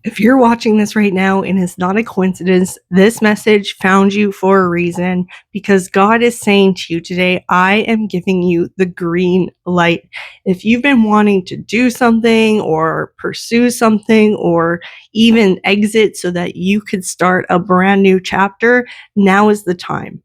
If you're watching this right now and it's not a coincidence, this message found you for a reason because God is saying to you today, I am giving you the green light. If you've been wanting to do something or pursue something or even exit so that you could start a brand new chapter, now is the time.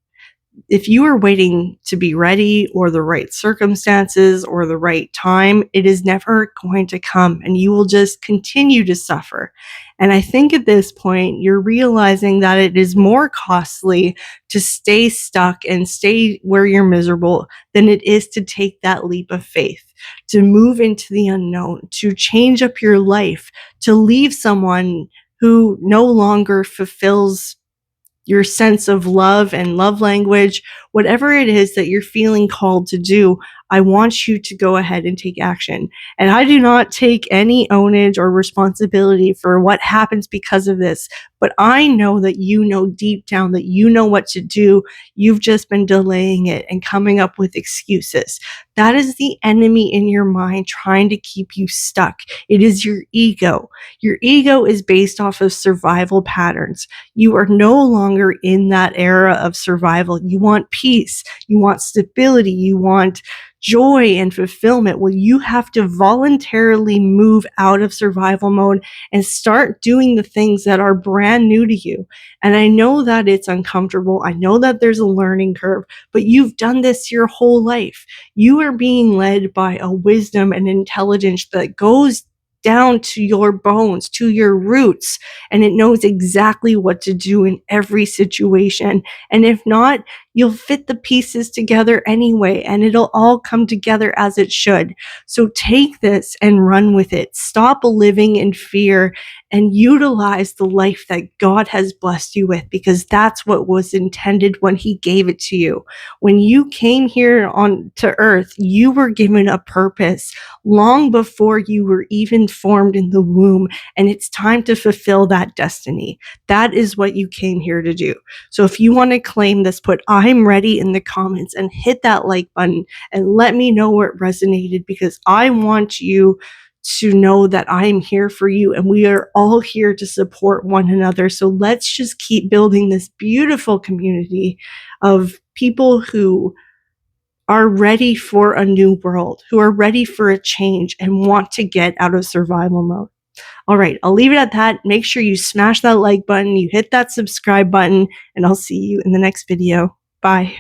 If you are waiting to be ready or the right circumstances or the right time, it is never going to come and you will just continue to suffer. And I think at this point, you're realizing that it is more costly to stay stuck and stay where you're miserable than it is to take that leap of faith, to move into the unknown, to change up your life, to leave someone who no longer fulfills your sense of love and love language, whatever it is that you're feeling called to do, I want you to go ahead and take action. And I do not take any onage or responsibility for what happens because of this, but I know that you know deep down that you know what to do. You've just been delaying it and coming up with excuses. That is the enemy in your mind trying to keep you stuck. It is your ego. Your ego is based off of survival patterns. You are no longer in that era of survival. You want peace, you want stability, you want joy and fulfillment. Well, you have to voluntarily move out of survival mode and start doing the things that are brand new to you. And I know that it's uncomfortable. I know that there's a learning curve, but you've done this your whole life. You are being led by a wisdom and intelligence that goes down to your bones, to your roots, and it knows exactly what to do in every situation. And if not, you'll fit the pieces together anyway, and it'll all come together as it should. So take this and run with it. Stop living in fear and utilize the life that God has blessed you with, because that's what was intended when He gave it to you. When you came here on to earth, you were given a purpose long before you were even formed in the womb, and it's time to fulfill that destiny. That is what you came here to do. So if you want to claim this, put I'm ready in the comments and hit that like button and let me know where it resonated, because I want you to know that I'm here for you and we are all here to support one another. So let's just keep building this beautiful community of people who are ready for a new world, who are ready for a change and want to get out of survival mode. All right, I'll leave it at that. Make sure you smash that like button, you hit that subscribe button, and I'll see you in the next video. Bye.